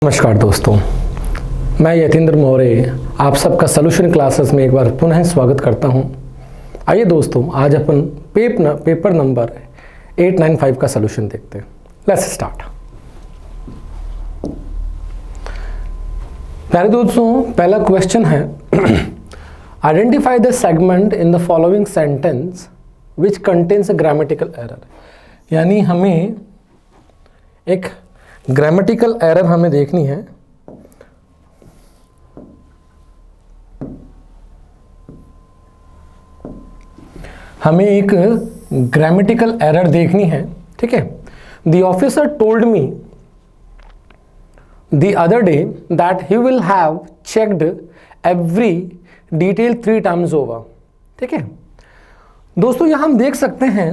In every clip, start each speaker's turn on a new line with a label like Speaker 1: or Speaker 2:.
Speaker 1: नमस्कार दोस्तों, मैं यतीन्द्र मौर्य आप सबका सॉल्यूशन क्लासेस में एक बार पुनः स्वागत करता हूं। आइए दोस्तों, आज अपन पेपर नंबर 895 का सॉल्यूशन देखते हैं। Let's start. प्यारे दोस्तों, पहला क्वेश्चन है identify the segment in the following sentence which contains a grammatical error. यानी हमें एक ग्रामेटिकल एरर हमें देखनी है। हमें एक ग्रामेटिकल एरर देखनी है, ठीक है। The officer told me the other day that he will have checked every detail 3 times over, ठीक है। दोस्तों यहां हम देख सकते हैं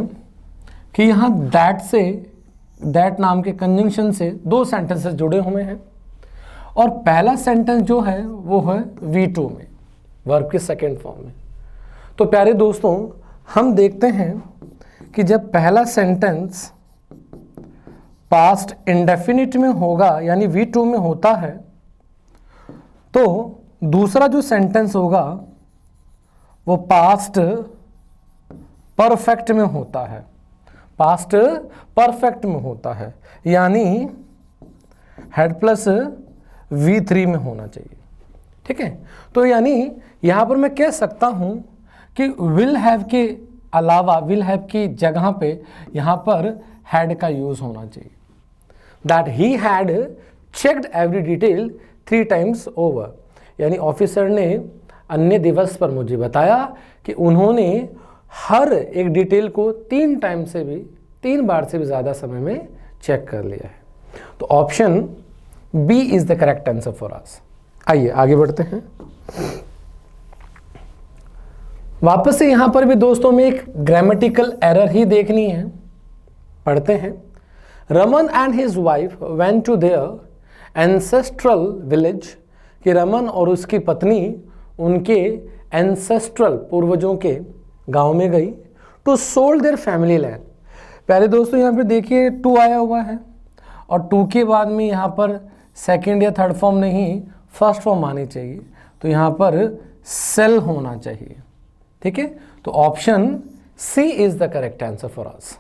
Speaker 1: कि यहां दैट नाम के कंजंक्शन से 2 सेंटेंसेस जुड़े हुए हैं और पहला सेंटेंस जो है वो है V2 में, वर्ब के सेकेंड फॉर्म में। तो प्यारे दोस्तों, हम देखते हैं कि जब पहला सेंटेंस पास्ट इंडेफिनिट में होगा यानी V2 में होता है, तो दूसरा जो सेंटेंस होगा वो पास्ट परफेक्ट में होता है। पास्ट परफेक्ट में होता है यानी हेड प्लस V3 में होना चाहिए, ठीक है। तो यानी यहां पर मैं कह सकता हूं कि विल हैव के अलावा, विल हैव की जगह पे यहां पर हैड का यूज होना चाहिए। That he had checked every detail 3 times over. यानी ऑफिसर ने अन्य दिवस पर मुझे बताया कि उन्होंने हर एक डिटेल को 3 बार से भी ज़्यादा समय में चेक कर लिया है। तो option B is the correct answer for us. आइए आगे बढ़ते हैं। वापस से यहां पर भी दोस्तों में एक ग्रामेटिकल एरर ही देखनी है। पढ़ते हैं। Raman and his wife went to their ancestral village. कि रमन और उसकी पत्नी उनके एंसेस्ट्रल पूर्वजों के गांव में गई to sold their family land. प्यारे दोस्तों, यहाँ पे देखिए 2 आया हुआ है और 2 के बाद में यहाँ पर सेकंड या थर्ड फॉर्म नहीं, फर्स्ट फॉर्म आनी चाहिए। तो यहाँ पर सेल होना चाहिए, ठीक है। तो option C is the correct answer for us.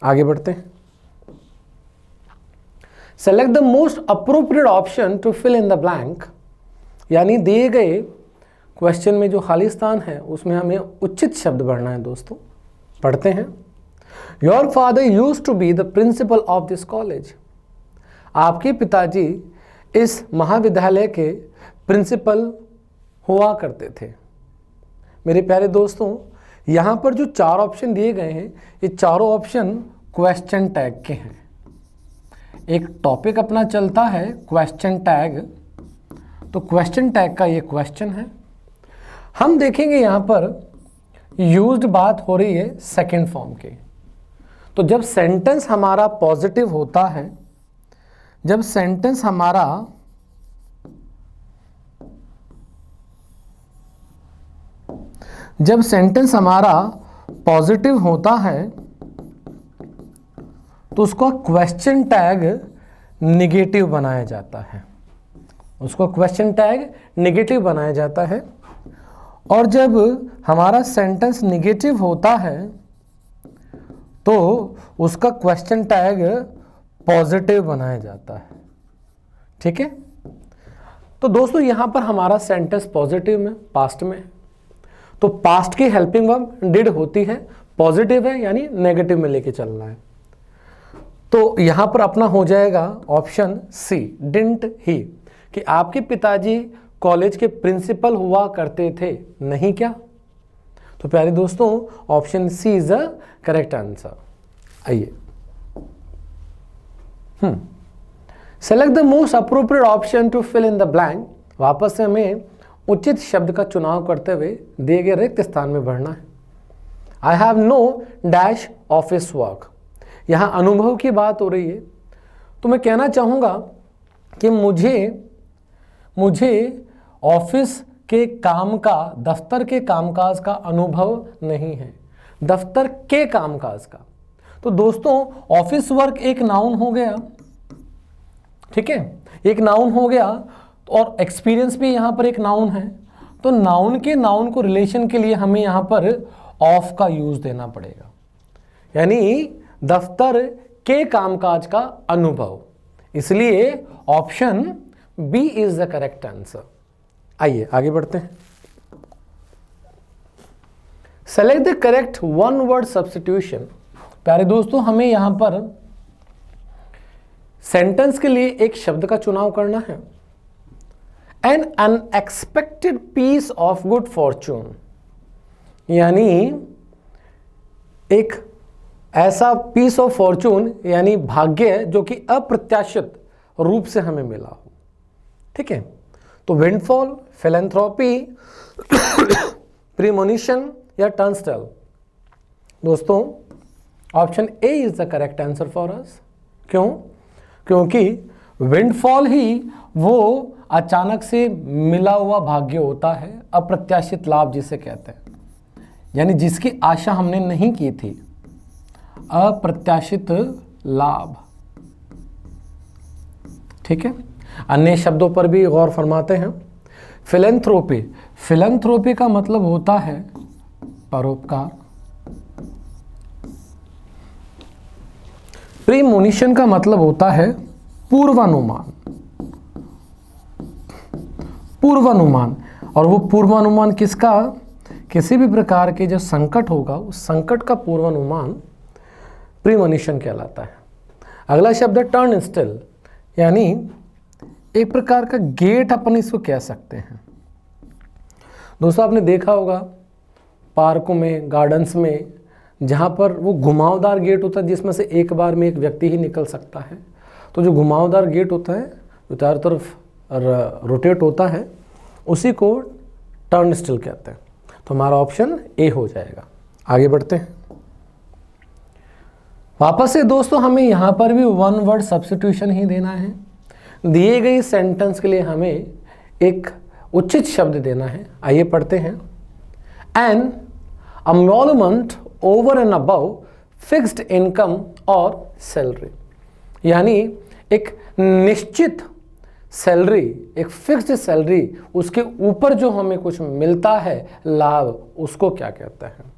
Speaker 1: आगे बढ़ते हैं। Select the most appropriate option to fill in the blank. यानी दिए गए क्वेश्चन में जो खाली स्थान है उसमें हमें उचित शब्द भरना है दोस्तों। पढ़ते हैं। Your father used to be the principal of this college. आपके पिताजी इस महाविद्यालय के प्रिंसिपल हुआ करते थे। मेरे प्यारे दोस्तों, यहाँ पर जो 4 ऑप्शन दिए गए हैं, ये चारों ऑप्शन क्वेश्चन टैग के हैं। एक टॉपिक अपना चलता है क्वेश्चन टैग, तो क्वेश्चन टैग का ये क्वेश्चन है। हम देखेंगे यहाँ पर यूज्ड बात हो रही है सेकंड फॉर्म की। तो जब सेंटेंस हमारा पॉजिटिव होता है, जब सेंटेंस हमारा पॉजिटिव होता है तो उसको क्वेश्चन टैग निगेटिव बनाया जाता है। उसको क्वेश्चन टैग निगेटिव बनाया जाता है। और जब हमारा सेंटेंस निगेटिव होता है तो उसका क्वेश्चन टैग पॉजिटिव बनाया जाता है, ठीक है। तो दोस्तों यहां पर हमारा सेंटेंस पॉजिटिव में, पास्ट में है, तो पास्ट की हेल्पिंग वर्ब डिड होती है, पॉजिटिव है यानी नेगेटिव में लेके चलना है। तो यहां पर अपना हो जाएगा ऑप्शन सी, डिडंट ही। कि आपके पिताजी कॉलेज के प्रिंसिपल हुआ करते थे, नहीं क्या। तो प्यारे दोस्तों, option C is the correct answer. आइए, select the most appropriate option to fill in the blank. वापस से हमें उचित शब्द का चुनाव करते हुए दिए गए रिक्त स्थान में भरना है। I have no dash office work. यहां अनुभव की बात हो रही है, तो मैं कहना चाहूंगा कि मुझे ऑफिस के काम का, दफ्तर के कामकाज का अनुभव नहीं है, दफ्तर के कामकाज का। तो दोस्तों ऑफिस वर्क एक नाउन हो गया, ठीक है, एक नाउन हो गया और एक्सपीरियंस भी यहाँ पर एक नाउन है, तो नाउन के नाउन को रिलेशन के लिए हमें यहाँ पर ऑफ का यूज देना पड़ेगा, यानी दफ्तर के कामकाज का अनुभव। इसलिए option B is the correct answer. आइए आगे बढ़ते हैं। Select the correct one word substitution. प्यारे दोस्तों, हमें यहां पर सेंटेंस के लिए एक शब्द का चुनाव करना है। An unexpected piece of good fortune, यानी एक ऐसा पीस ऑफ फॉर्चून यानी भाग्य जो कि अप्रत्याशित रूप से हमें मिला हो। ठीक है, तो विंडफॉल, फिलैंथ्रोपी, प्रीमोनिशन या टर्नस्टेल। दोस्तों option A is the correct answer for अस। क्यों? क्योंकि विंडफॉल ही वो अचानक से मिला हुआ भाग्य होता है, अप्रत्याशित लाभ जिसे कहते हैं, यानी जिसकी आशा हमने नहीं की थी, अप्रत्याशित लाभ। ठीक है, अन्य शब्दों पर भी गौर फरमाते हैं। फिलैंथ्रोपी, फिलैंथ्रोपी का मतलब होता है परोपकार। प्रीमोनिशन का मतलब होता है पूर्वानुमान, पूर्वानुमान। और वो पूर्वानुमान किसका? किसी भी प्रकार के जो संकट होगा उस संकट का पूर्वानुमान प्रीमोनिशन कहलाता है। अगला शब्द है टर्नस्टेल, यानी एक प्रकार का गेट अपन इसको कह सकते हैं। दोस्तों आपने देखा होगा पार्कों में, गार्डन्स में, जहाँ पर वो घुमावदार गेट होता है जिसमें से एक बार में एक व्यक्ति ही निकल सकता है। तो जो घुमावदार गेट होता है जो चारों तरफ रोटेट होता है उसी को टर्नस्टेल कहते हैं। तो हमारा ऑप्शन ए हो जाएगा। आगे बढ़ते हैं। वापस से दोस्तों हमें यहाँ पर भी वन वर्ड सब्स्टिट्यूशन ही देना है। दिए गई सेंटेंस के लिए हमें एक उचित शब्द देना है। आइए पढ़ते हैं। An emolument over and above fixed income और सैलरी, यानी एक निश्चित सैलरी, एक फिक्स्ड सैलरी, उसके ऊपर जो हमें कुछ मिलता है लाभ, उसको क्या कहते हैं?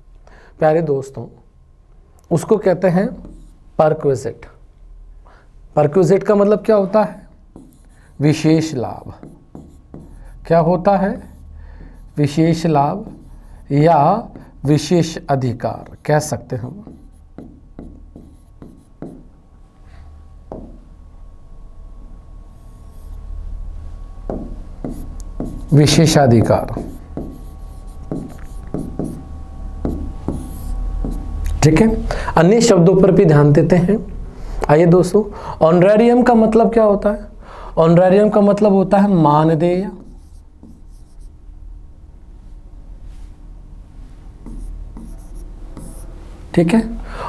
Speaker 1: प्यारे दोस्तों उसको कहते हैं परक्विजिट। परक्विजिट का मतलब क्या होता है? विशेष लाभ। क्या होता है? विशेष लाभ या विशेष अधिकार कह सकते हैं हम। विशेषाधिकार। ठीक है, अन्य शब्दों पर भी ध्यान देते हैं। आइए दोस्तों, ऑनरेरियम का मतलब क्या होता है? ऑनरेरियम का मतलब होता है मानदेय। ठीक है,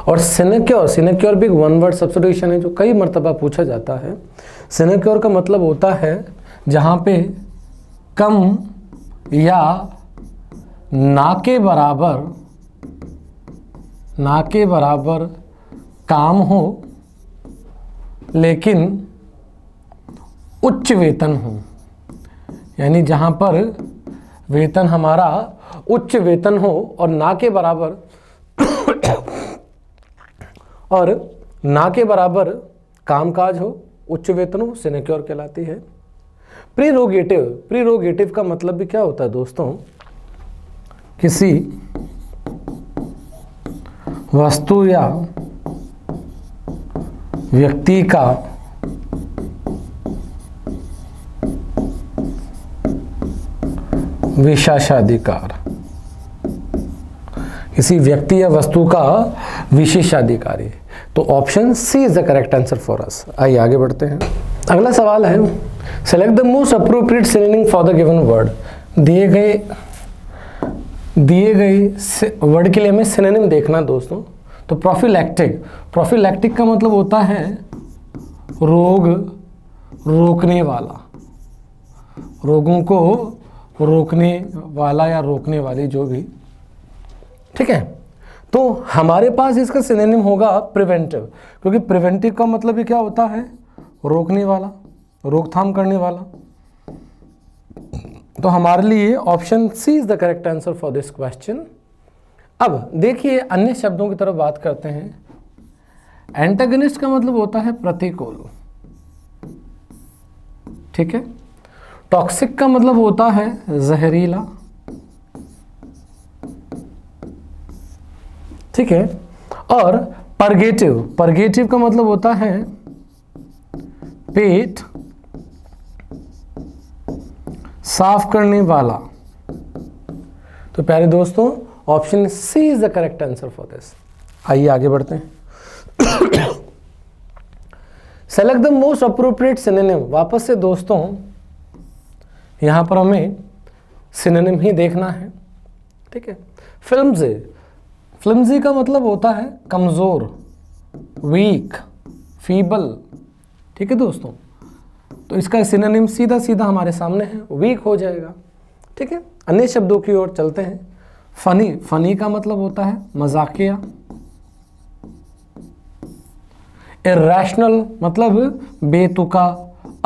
Speaker 1: और सिनेक्योर, सिनेक्योर भी वन वर्ड सब्स्टिट्यूशन है जो कई मर्तबा पूछा जाता है। सिनेक्योर का मतलब होता है जहां पे कम या ना के बराबर काम हो लेकिन उच्च वेतन हो, यानी जहां पर वेतन हमारा उच्च वेतन हो और ना के बराबर और ना के बराबर कामकाज हो, उच्च वेतन हो, सिनेक्योर कहलाती है। प्रीरोगेटिव, प्रीरोगेटिव का मतलब भी क्या होता है दोस्तों? किसी वस्तु या व्यक्ति का विशेषाधिकार, किसी व्यक्ति या वस्तु का विशेषाधिकारी। तो option C is the correct answer for us. आइए आगे बढ़ते हैं। अगला सवाल है, select the most appropriate synonym for the given word. दिए गए वर्ड के लिए हमें सिनोनिम देखना दोस्तों। तो प्रोफिलैक्टिक, प्रोफिलैक्टिक का मतलब होता है रोग रोकने वाला, रोगों को रोकने वाला या रोकने वाली जो भी। ठीक है, तो हमारे पास इसका सिनोनिम होगा प्रिवेंटिव, क्योंकि प्रिवेंटिव का मतलब भी क्या होता है? रोकने वाला। रोकथाम करने वाला। तो हमारे लिए option C is the correct answer for this question. अब देखिए अन्य शब्दों की तरफ बात करते हैं। एंटागनिस्ट का मतलब होता है प्रतिकूल, ठीक है। टॉक्सिक का मतलब होता है जहरीला, ठीक है। और परगेटिव, परगेटिव का मतलब होता है पेट साफ करने वाला। तो प्यारे दोस्तों option C is the correct answer for this. आइए आगे बढ़ते हैं। Select the most appropriate synonym. वापस से दोस्तों यहां पर हमें सिनोनिम ही देखना है, ठीक है। फ्लिम्जी, फ्लिम्जी का मतलब होता है कमजोर, वीक, फीबल, ठीक है दोस्तों। तो इसका सिनोनिम सीधा सीधा हमारे सामने है, वीक हो जाएगा, ठीक है। अन्य शब्दों की ओर चलते हैं। फनी, फनी का मतलब होता है मजाकिया। इरैशनल मतलब बेतुका,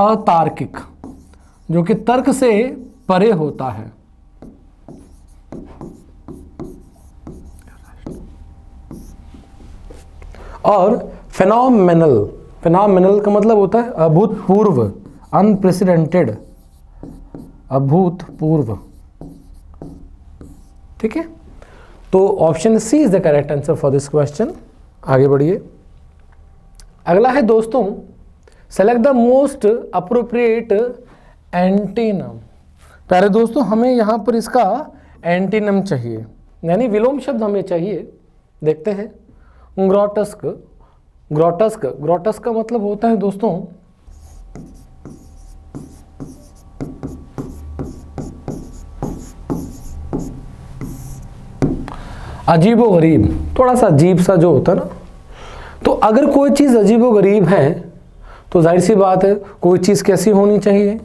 Speaker 1: अतार्किक, जो कि तर्क से परे होता है। और फेनोमेनल, फेनोमेनल का मतलब होता है अभूतपूर्व, अनप्रेसिडेंटेड, अभूतपूर्व, ठीक है। तो option C is the correct answer for this question. आगे बढ़िए। अगला है दोस्तों, select the most appropriate antonym. प्यारे दोस्तों हमें यहां पर इसका एंटीनम चाहिए, यानी विलोम शब्द हमें चाहिए। देखते हैं। ग्रोटस्क, ग्रोटस्क, ग्रोटस्क का मतलब होता है दोस्तों अजीबोगरीब, थोड़ा सा अजीब सा जो होता है ना। तो अगर कोई चीज़ अजीबोगरीब है तो जाहिर सी बात है कोई चीज़ कैसी होनी चाहिए,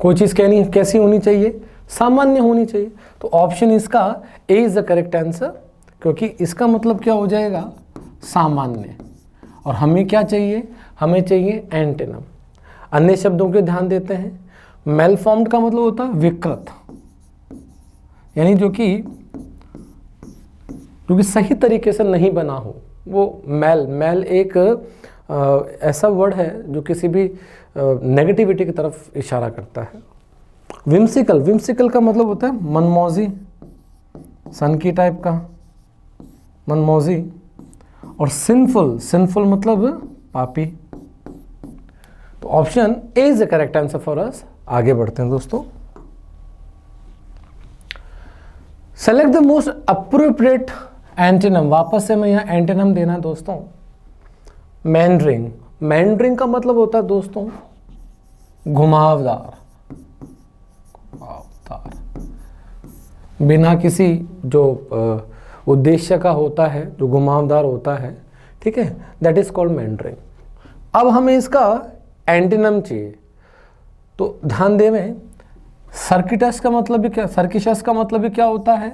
Speaker 1: कोई चीज़ कैसी होनी चाहिए, सामान्य होनी चाहिए। तो ऑप्शन इसका ए इज द करेक्ट आंसर, क्योंकि इसका मतलब क्या हो जाएगा, सामान्य। और हमें क्या चाहिए, हमें चाहिए एंटीनम। अन्य शब्दों के ध्यान देते हैं। मेलफॉर्म्ड का मतलब होता है विकृत, यानी जो कि सही तरीके से नहीं बना हो, वो मेल, मेल एक ऐसा वर्ड है जो किसी भी नेगेटिविटी की तरफ इशारा करता है। विम्सिकल, विम्सिकल का मतलब होता है मनमौजी, सनकी टाइप का, मनमौजी। और सिंफुल, सिंफुल मतलब पापी। तो option A is the correct answer for us. आगे बढ़ते हैं दोस्तों। Select the most appropriate antonym. वापस से मैं यहाँ एंटीनम देना है दोस्तों। मैंड्रिंग, मैंड्रिंग का मतलब होता है दोस्तों घुमावदार, घुमावदार, बिना किसी जो उद्देश्य का होता है, जो घुमावदार होता है, ठीक है, दैट इज कॉल्ड मैंड्रिंग। अब हमें इसका एंटीनम चाहिए, तो ध्यान दें। सर्किटस का मतलब भी क्या, सर्किशस का मतलब भी क्या होता है,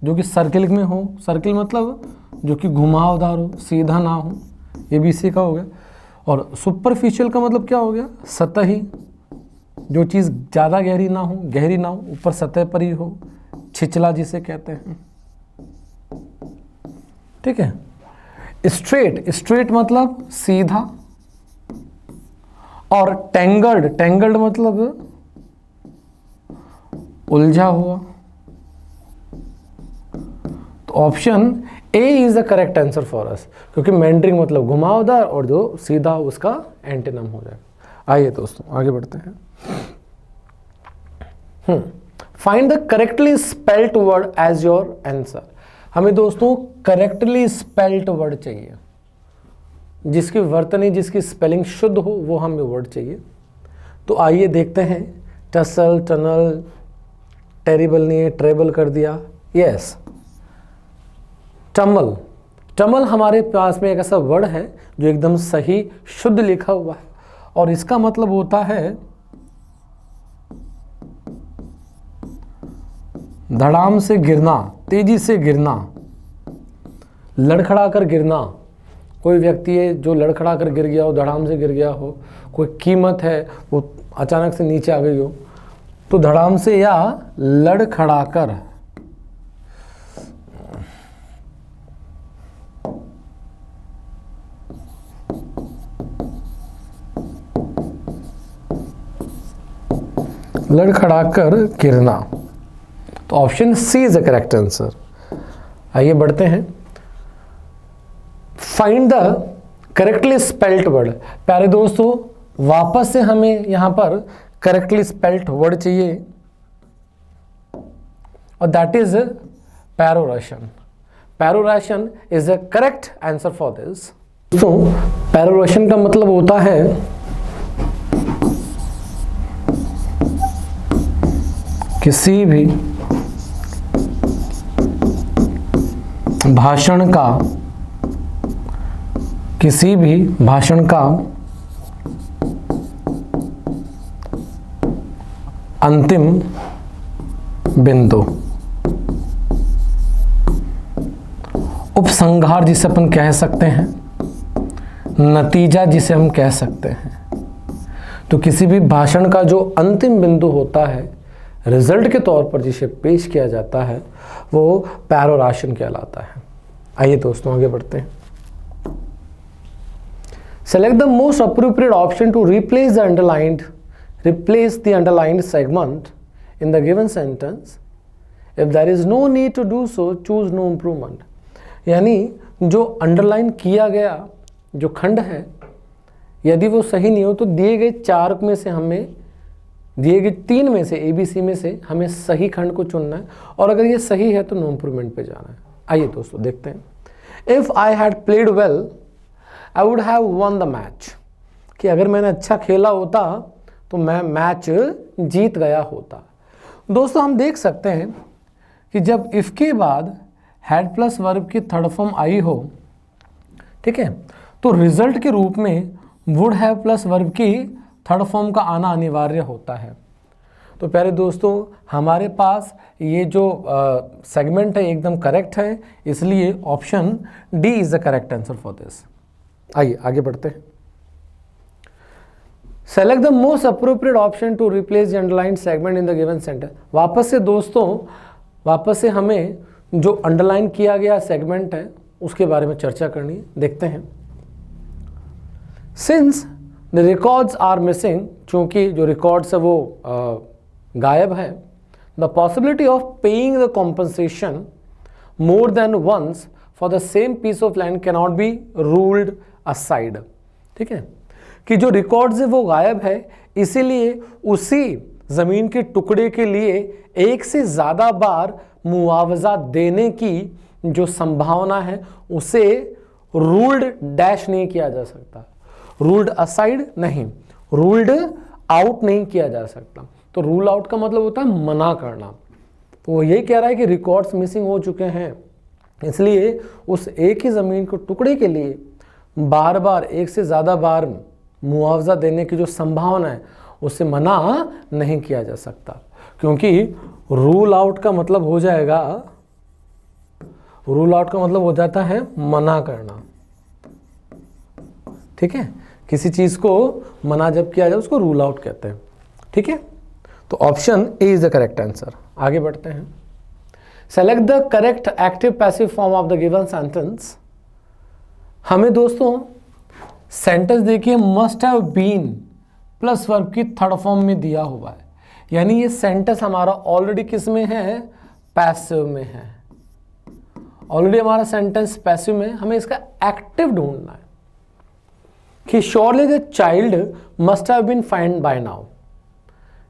Speaker 1: जो कि सर्किल में हो। सर्किल मतलब जो कि घुमावदार हो, सीधा ना हो, ये भी इसी का हो गया। और सुपरफिशियल का मतलब क्या हो गया, सतही, जो चीज़ ज़्यादा गहरी ना हो, गहरी ना हो, ऊपर सतह पर ही हो, छिछला जिसे कहते हैं, ठीक है। स्ट्रेट, स्ट्रेट मतलब सीधा। और टेंगल्ड, टेंगल्ड मतलब उलझा हुआ। तो option A is the correct answer for अस, क्योंकि मैंड्रिंग मतलब घुमावदार और जो सीधा उसका एंटीनम हो जाएगा। आइए दोस्तों आगे बढ़ते हैं। Find the correctly spelt word as your answer. हमें दोस्तों करेक्टली स्पेल्ट वर्ड चाहिए, जिसकी वर्तनी, जिसकी स्पेलिंग शुद्ध हो, वो हमें वर्ड चाहिए। तो आइए देखते हैं। टसल, टनल, टेरिबल नहीं है, ट्रेबल कर दिया, यस। टमल, टमल हमारे पास में एक ऐसा वर्ड है जो एकदम सही शुद्ध लिखा हुआ है, और इसका मतलब होता है धड़ाम से गिरना, तेजी से गिरना, लड़खड़ा कर गिरना, कोई व्यक्ति है जो लड़खड़ा कर गिर गया हो, धड़ाम से गिर गया हो, कोई कीमत है वो अचानक से नीचे आ गई हो, तो धड़ाम से या लड़खड़ा कर लड़खड़ाकर गिरना। तो option C is the correct answer. आइए बढ़ते हैं। Find the correctly spelt word. प्यारे दोस्तों, वापस से हमें यहां पर करेक्टली स्पेल्ट वर्ड चाहिए और that is peroration. Peroration is the correct answer for this. तो पेरोरेशन का मतलब होता है किसी भी भाषण का अंतिम बिंदु, उपसंहार जिसे अपन कह सकते हैं, नतीजा जिसे हम कह सकते हैं। तो किसी भी भाषण का जो अंतिम बिंदु होता है, रिजल्ट के तौर पर जिसे पेश किया जाता है, वो पेरोरेशन कहलाता है। आइए दोस्तों आगे बढ़ते हैं। Select the most appropriate option to replace the underlined segment in the given sentence. If there is no need to do so, choose no improvement. यानी जो अंडरलाइन किया गया जो खंड है, यदि वो सही नहीं हो तो दिए गए 4 में से हमें, दिए गए 3 में से, ABC में से हमें सही खंड को चुनना है, और अगर ये सही है तो नो इम्प्रूवमेंट पे जाना है। आइए दोस्तों देखते हैं। If I had played well I would have one the match. कि अगर मैंने अच्छा खेला होता तो मैं मैच जीत गया होता। दोस्तों हम देख सकते हैं कि जब इफ के बाद हैड प्लस वर्ब की थर्ड फॉर्म आई हो, ठीक है, तो रिजल्ट के रूप में वुड हैव प्लस वर्ब की थर्ड फॉर्म का आना अनिवार्य होता है। तो प्यारे दोस्तों, हमारे पास ये जो सेगमेंट है एकदम करेक्ट है, इसलिए option D is the correct answer for this. आइए आगे बढ़ते हैं। Select the most appropriate option to replace the underline segment in the given sentence. वापस से हमें जो अंडरलाइन किया गया सेगमेंट है उसके बारे में चर्चा करनी है। देखते हैं। Since the records are missing, चूंकि जो रिकॉर्ड्स है वो गायब है, the possibility of paying the compensation more than once for the same piece of land cannot be ruled aside. ठीक है, कि जो रिकॉर्ड्स है वो गायब है, इसीलिए उसी जमीन के टुकड़े के लिए एक से ज्यादा बार मुआवजा देने की जो संभावना है उसे रूल्ड डैश नहीं किया जा सकता, रूल्ड असाइड नहीं, रूल्ड आउट नहीं किया जा सकता। तो रूल आउट का मतलब होता है मना करना। तो वो ये कह रहा है कि रिकॉर्ड्स मिसिंग हो चुके हैं, इसलिए उस एक ही ज़मीन को टुकड़े के लिए बार बार एक से ज़्यादा बार मुआवजा देने की जो संभावना है उसे मना नहीं किया जा सकता, क्योंकि रूल आउट का मतलब हो जाएगा, रूल आउट का मतलब हो जाता है मना करना। ठीक है, किसी चीज़ को मना जब किया जाए उसको रूल आउट कहते हैं। ठीक है, तो option A is the correct answer. आगे बढ़ते हैं। Select the correct active passive form of the given sentence. हमें दोस्तों सेंटेंस देखिए must have been plus verb की थर्ड फॉर्म में दिया हुआ है, यानी ये सेंटेंस हमारा ऑलरेडी किस में है, पैसिव में है। ऑलरेडी हमारा सेंटेंस पैसिव में, हमें इसका एक्टिव ढूंढना है कि surely the child must have been find by now,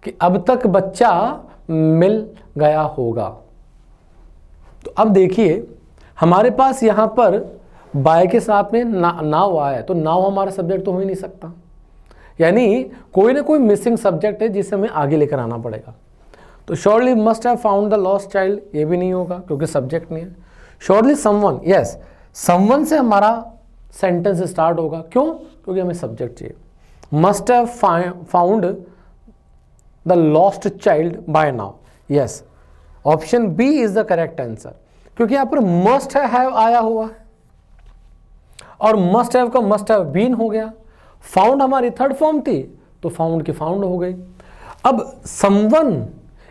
Speaker 1: कि अब तक बच्चा मिल गया होगा। तो अब देखिए हमारे पास यहां पर बाय के साथ में नाउ आया है, तो नाउ हमारा सब्जेक्ट तो हो ही नहीं सकता, यानी कोई ना कोई मिसिंग सब्जेक्ट है जिसे हमें आगे लेकर आना पड़ेगा। तो surely must have found the lost child, ये भी नहीं होगा क्योंकि सब्जेक्ट नहीं है। श्योरली समवन, यस समवन से हमारा सेंटेंस स्टार्ट होगा, क्यों, क्योंकि हमें सब्जेक्ट चाहिए। Must have found the lost child by now, yes option B is the correct answer, क्योंकि यहां पर मस्ट हैव आया हुआ है और मस्ट हैव का मस्ट हैव बीन हो गया। फाउंड हमारी थर्ड फॉर्म थी तो फाउंड की फाउंड हो गई। अब समवन,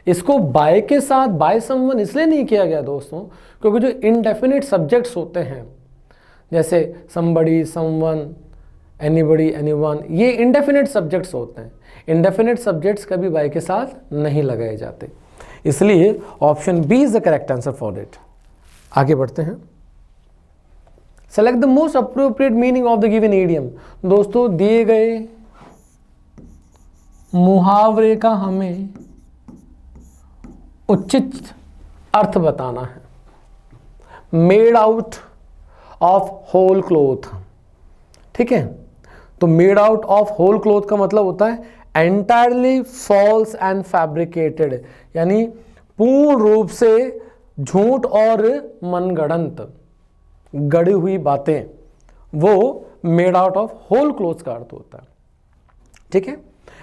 Speaker 1: इसको बाय के साथ बाय समवन इसलिए नहीं किया गया दोस्तों क्योंकि जो इनडेफिनिट सब्जेक्ट्स होते हैं जैसे समबडी, समवन, एनीबडी, एनीवन, ये इनडेफिनिट सब्जेक्ट्स होते हैं। इनडेफिनिट सब्जेक्ट्स कभी बाय के साथ नहीं लगाए जाते, इसलिए option B is the correct answer for it. आगे बढ़ते हैं। Select the most appropriate meaning of the given idiom. दोस्तों दिए गए मुहावरे का हमें उचित अर्थ बताना है। Made out of whole cloth, ठीक है, तो made out of whole cloth का मतलब होता है एंटायरली फॉल्स एंड फैब्रिकेटेड, यानी पूर्ण रूप से झूठ और मनगढ़ंत गढ़ी हुई बातें, वो made out of whole cloth का अर्थ होता है, ठीक है।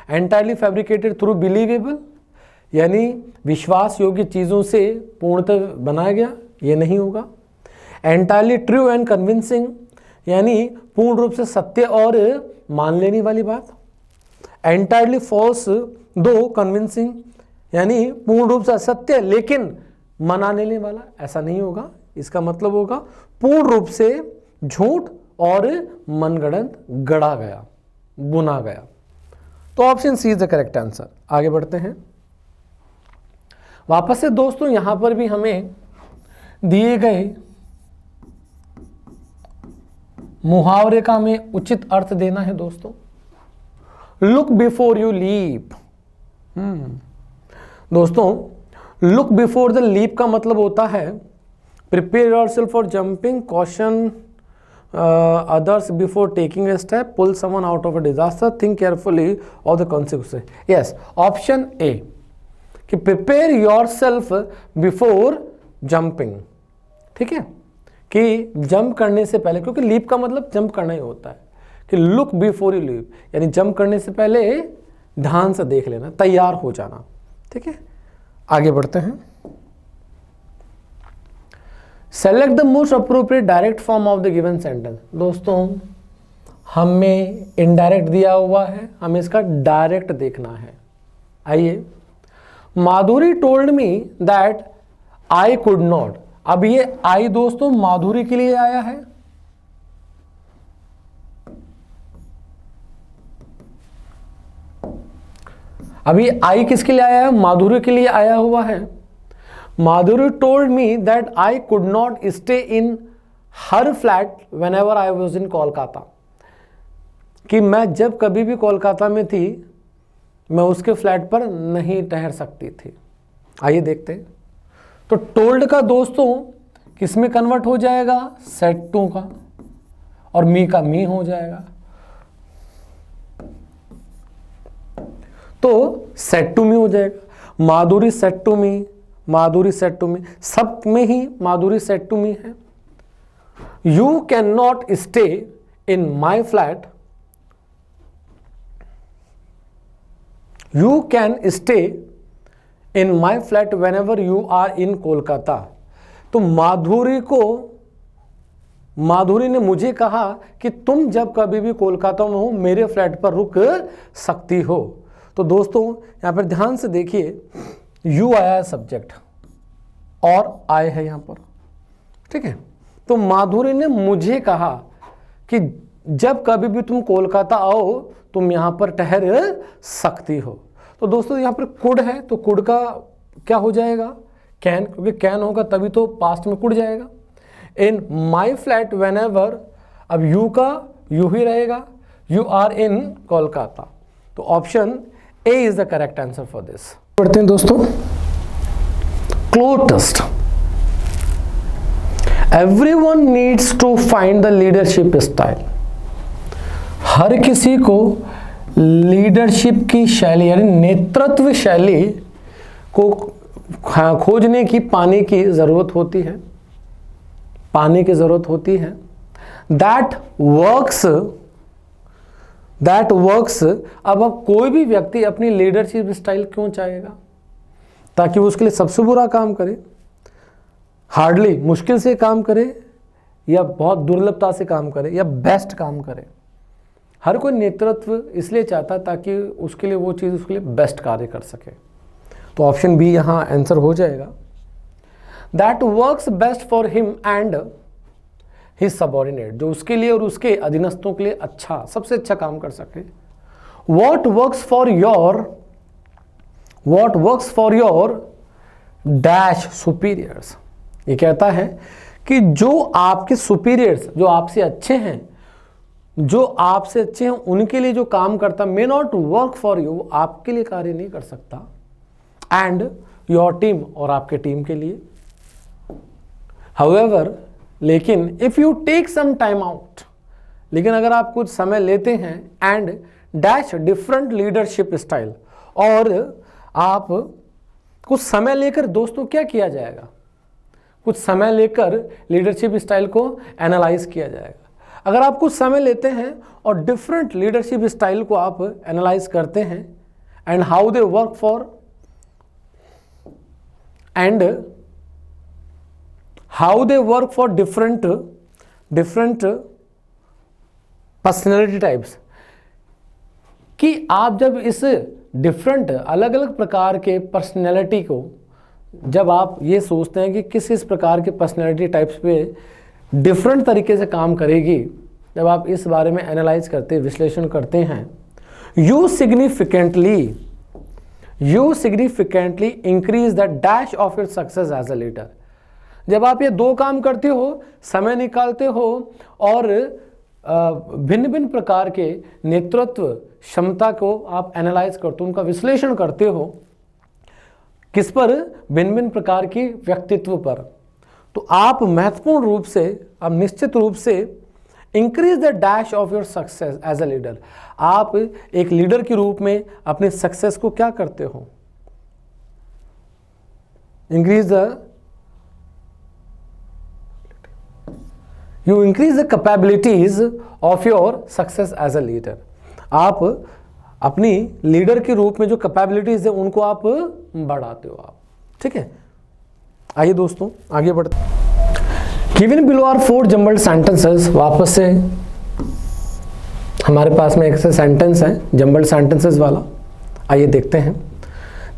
Speaker 1: एंटायरली फैब्रिकेटेड थ्रू बिलीवेबल, यानी विश्वास योग्य चीज़ों से पूर्णतः बनाया गया, ये नहीं होगा। एंटायरली ट्रू एंड कन्विंसिंग, यानी पूर्ण रूप से सत्य और मान लेने वाली बात। एंटायरली फॉल्स दो कन्विंसिंग, यानी पूर्ण रूप से असत्य लेकिन मना लेने वाला, ऐसा नहीं होगा। इसका मतलब होगा पूर्ण रूप से झूठ और मनगढ़ंत गढ़ा गया, बुना गया। तो option C is the correct answer. आगे बढ़ते हैं। वापस से दोस्तों यहां पर भी हमें दिए गए मुहावरे का हमें उचित अर्थ देना है दोस्तों। लुक बिफोर यू लीप, दोस्तों लुक बिफोर द लीप का मतलब होता है prepare yourself for jumping, caution others before taking a step, pull someone out of a disaster, think carefully of the consequences. Yes, option A कि prepare yourself before jumping, ठीक है, कि jump करने से पहले, क्योंकि लीप का मतलब जंप करना ही होता है, कि लुक बिफोर यू लीप, यानी जंप करने से पहले ध्यान से देख लेना, तैयार हो जाना, ठीक है। आगे बढ़ते हैं। Select the most appropriate direct form of the given sentence. दोस्तों हमें इनडायरेक्ट दिया हुआ है, हमें इसका डायरेक्ट देखना है। आइए, Madhuri told me that I could not. अब ये आई दोस्तों माधुरी के लिए आया है, अभी आई किसके लिए आया है? माधुरी के लिए आया हुआ है। Madhuri told me that I could not stay in her flat whenever I was in Kolkata, कि मैं जब कभी भी कोलकाता में थी मैं उसके फ्लैट पर नहीं ठहर सकती थी। आइए देखते हैं। तो टोल्ड का दोस्तों किस में कन्वर्ट हो जाएगा? सेड टू का, और मी का मी हो जाएगा। तो सेड टू मी हो जाएगा। Madhuri said to me, Madhuri said to me, सब में ही माधुरी सेड टू मी है। You can not stay in my flat, you can stay in my flat whenever you are in Kolkata. तो माधुरी ने मुझे कहा कि तुम जब कभी भी कोलकाता में हो मेरे फ्लैट पर रुक सकती हो। तो दोस्तों यहां पर ध्यान से देखिए, यू आया है सब्जेक्ट और आए है यहां पर, ठीक है। तो माधुरी ने मुझे कहा कि जब कभी भी तुम कोलकाता आओ तुम यहां पर ठहर सकती हो। तो दोस्तों यहां पर कुड है, तो कुड का क्या हो जाएगा? कैन, क्योंकि कैन होगा तभी तो पास्ट में कुड जाएगा। In my flat whenever, अब यू का यू ही रहेगा, यू आर इन कोलकाता। तो option A is the correct answer for this. पढ़ते हैं दोस्तों, cloze test. Everyone needs to find the leadership style. हर किसी को लीडरशिप की शैली यानी नेतृत्व शैली को खोजने की, पाने की जरूरत होती है, पाने की जरूरत होती है। That works. अब कोई भी व्यक्ति अपनी लीडरशिप स्टाइल क्यों चाहेगा? ताकि वो उसके लिए सबसे बुरा काम करे, हार्डली मुश्किल से काम करे, या बहुत दुर्लभता से काम करे या बेस्ट काम करे। हर कोई नेतृत्व इसलिए चाहता ताकि उसके लिए वो चीज़ उसके लिए बेस्ट कार्य कर सके। तो ऑप्शन बी यहाँ आंसर हो जाएगा। That works best for him and his subordinate, जो उसके लिए और उसके अधीनस्थों के लिए अच्छा, सबसे अच्छा काम कर सके। What works for your dash superiors, ये कहता है कि जो आपके सुपीरियर्स, जो आपसे अच्छे हैं, जो आपसे अच्छे हैं उनके लिए जो काम करता may not work for you, आपके लिए कार्य नहीं कर सकता, एंड योर टीम, और आपके टीम के लिए। हाउएवर, लेकिन if you take some time out, लेकिन अगर आप कुछ समय लेते हैं, and dash different leadership style, और आप कुछ समय लेकर, दोस्तों क्या किया जाएगा, कुछ समय लेकर लीडरशिप स्टाइल को एनालाइज किया जाएगा। अगर आप कुछ समय लेते हैं और डिफरेंट लीडरशिप स्टाइल को आप एनालाइज करते हैं, and how they work for, and how they work for different personality types, कि आप जब इस डिफरेंट अलग अलग प्रकार के पर्सनैलिटी को, जब आप ये सोचते हैं कि किस प्रकार के पर्सनैलिटी टाइप्स पे डिफरेंट तरीके से काम करेगी, जब आप इस बारे में एनालाइज करते, विश्लेषण करते हैं, you significantly increase the dash of your success as a leader. जब आप ये दो काम करते हो, समय निकालते हो और भिन्न भिन्न प्रकार के नेतृत्व क्षमता को आप एनालाइज करते हो, उनका विश्लेषण करते हो, किस पर, भिन्न भिन्न प्रकार की व्यक्तित्व पर, तो आप महत्वपूर्ण रूप से, आप निश्चित रूप से increase the dash of your success as a leader, आप एक लीडर के रूप में अपने सक्सेस को क्या करते हो, you increase the capabilities of your success as a leader। आप अपनी लीडर के रूप में जो कैपेबिलिटीज है उनको आप बढ़ाते हो आप, ठीक है। आइए दोस्तों आगे बढ़ते हैं। Given below are 4 jumbled sentences, वापस से हमारे पास में एक से सेंटेंस है जम्बल्ड सेंटेंसेस वाला, आइए देखते हैं।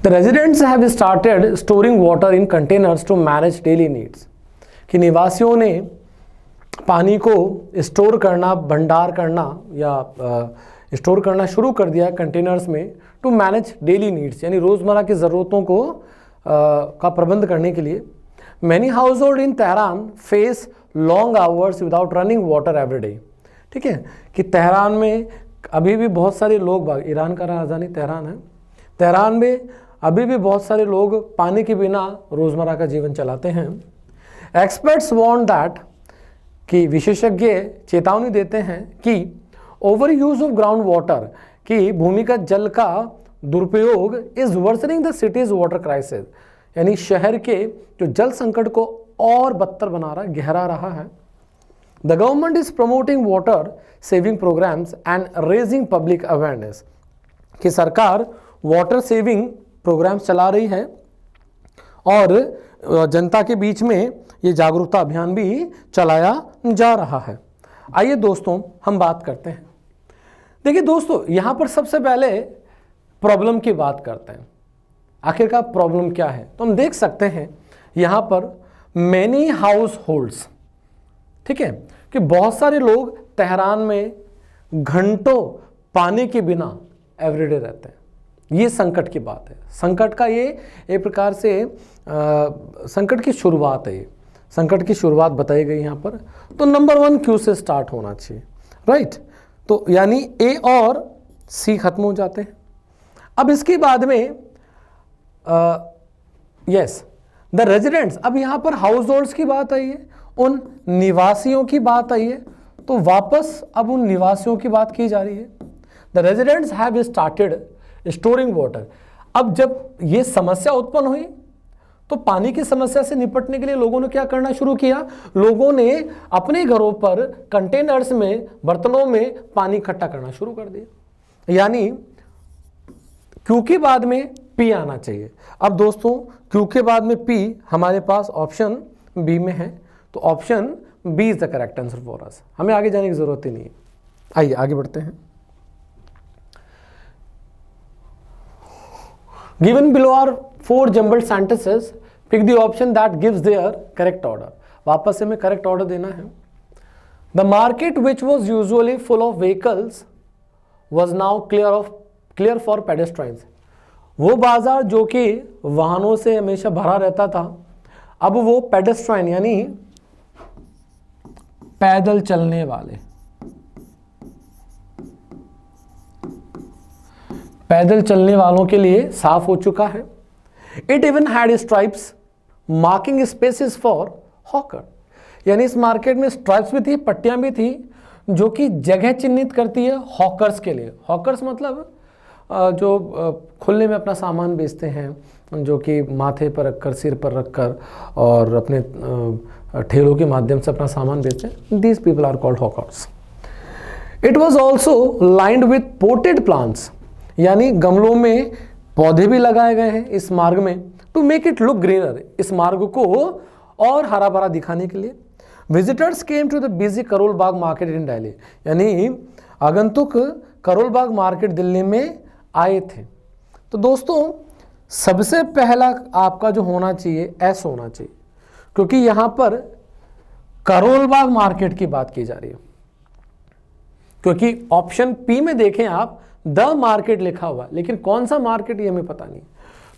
Speaker 1: The residents have started storing water in containers to manage daily needs, कि निवासियों ने पानी को स्टोर करना, भंडार करना या स्टोर करना शुरू कर दिया कंटेनर्स में, टू मैनेज डेली नीड्स, यानी रोज़मर्रा की ज़रूरतों को का प्रबंध करने के लिए। Many house hold in Tehran face long hours without running water every day, ठीक है, कि तेहरान में अभी भी बहुत सारे लोग, ईरान का राजधानी तेहरान है, तेहरान में अभी भी बहुत सारे लोग पानी के बिना रोज़मर्रा का जीवन चलाते हैं। एक्सपर्ट्स वांट दैट, कि विशेषज्ञ चेतावनी देते हैं कि over use of ground water, कि भूमिगत जल का दुरुपयोग is worsening the cities water crisis, यानी शहर के जो जल संकट को और बदतर बना रहा, गहरा रहा है। The government is promoting water saving programmes and raising public awareness, कि सरकार वाटर सेविंग प्रोग्राम्स चला रही है और जनता के बीच में ये जागरूकता अभियान भी चलाया जा रहा है। आइए दोस्तों हम बात करते हैं। देखिए दोस्तों, यहाँ पर सबसे पहले प्रॉब्लम की बात करते हैं। आखिरकार प्रॉब्लम क्या है, तो हम देख सकते हैं यहाँ पर मैनी हाउस होल्ड्स, ठीक है, कि बहुत सारे लोग तेहरान में घंटों पानी के बिना एवरीडे रहते हैं। ये संकट की बात है, संकट का ये एक प्रकार से संकट की शुरुआत है, ये संकट की शुरुआत बताई गई यहाँ पर। तो नंबर 1 क्यू से स्टार्ट होना चाहिए, राइट। तो यानी ए और सी खत्म हो जाते हैं। अब इसके बाद में यस द रेजिडेंट्स, अब यहाँ पर हाउस होल्ड्स की बात आई है, उन निवासियों की बात आई है, तो वापस अब उन निवासियों की बात की जा रही है। The residents have started storing water. अब जब ये समस्या उत्पन्न हुई तो पानी की समस्या से निपटने के लिए लोगों ने क्या करना शुरू किया, लोगों ने अपने घरों पर कंटेनर्स में, बर्तनों में पानी इकट्ठा करना शुरू कर दिया। यानी क्यू के बाद में पी आना चाहिए। अब दोस्तों क्यू के बाद में पी हमारे पास ऑप्शन बी में है, तो option B is the correct answer for us. हमें आगे जाने की जरूरत ही नहीं है। आइए आगे बढ़ते हैं। Given below are 4 jumbled sentences, pick the option that gives their correct order. वापस से हमें करेक्ट ऑर्डर देना है। The market which was usually full of vehicles was now clear for pedestrians. वो बाजार जो कि वाहनों से हमेशा भरा रहता था, अब वो पेडेस्ट्राइन यानी पैदल चलने वाले, पैदल चलने वालों के लिए साफ हो चुका है। It even had stripes marking spaces for hawker, यानी इस मार्केट में स्ट्राइप्स भी थी, पट्टियां भी थी जो कि जगह चिन्हित करती है हॉकर्स के लिए। हॉकर्स मतलब जो खुले में अपना सामान बेचते हैं, जो कि माथे पर रखकर, सिर पर रखकर और अपने ठेलों के माध्यम से अपना सामान बेचते हैं। These people are called hawkers. It was also lined with potted plants, यानी गमलों में पौधे भी लगाए गए हैं इस मार्ग में, to make it look greener, इस मार्ग को और हरा भरा दिखाने के लिए। Visitors came to the busy Karol Bagh market in Delhi, यानी आगंतुक करोल बाग मार्केट दिल्ली में आए थे। तो दोस्तों सबसे पहला आपका जो होना चाहिए एस होना चाहिए, क्योंकि यहां पर करोल बाग मार्केट की बात की जा रही है। क्योंकि ऑप्शन पी में देखें आप द मार्केट लिखा हुआ, लेकिन कौन सा मार्केट ये हमें पता नहीं।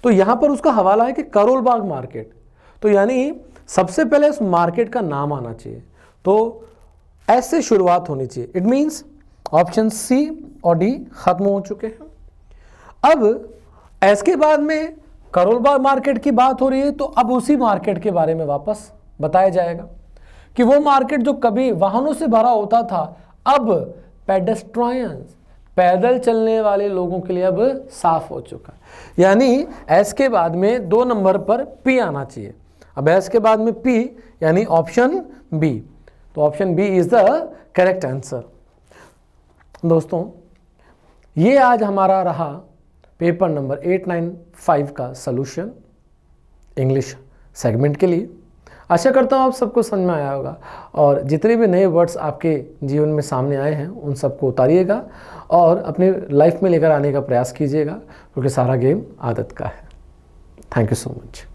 Speaker 1: तो यहां पर उसका हवाला है कि करोल बाग मार्केट, तो यानी सबसे पहले उस मार्केट का नाम आना चाहिए। तो एस से शुरुआत होनी चाहिए। इट मींस ऑप्शन सी और डी खत्म हो चुके हैं। अब एस के बाद में करोल बाग मार्केट की बात हो रही है, तो अब उसी मार्केट के बारे में वापस बताया जाएगा कि वो मार्केट जो कभी वाहनों से भरा होता था, अब पेडेस्ट्रायंस, पैदल चलने वाले लोगों के लिए अब साफ हो चुका है। यानी एस के बाद में 2 नंबर पर पी आना चाहिए। अब एस के बाद में पी यानी ऑप्शन बी, तो option B is the correct answer. दोस्तों ये आज हमारा रहा पेपर नंबर 895 का सॉल्यूशन इंग्लिश सेगमेंट के लिए। आशा करता हूँ आप सबको समझ में आया होगा, और जितने भी नए वर्ड्स आपके जीवन में सामने आए हैं उन सबको उतारिएगा और अपने लाइफ में लेकर आने का प्रयास कीजिएगा, क्योंकि सारा गेम आदत का है। Thank you so much.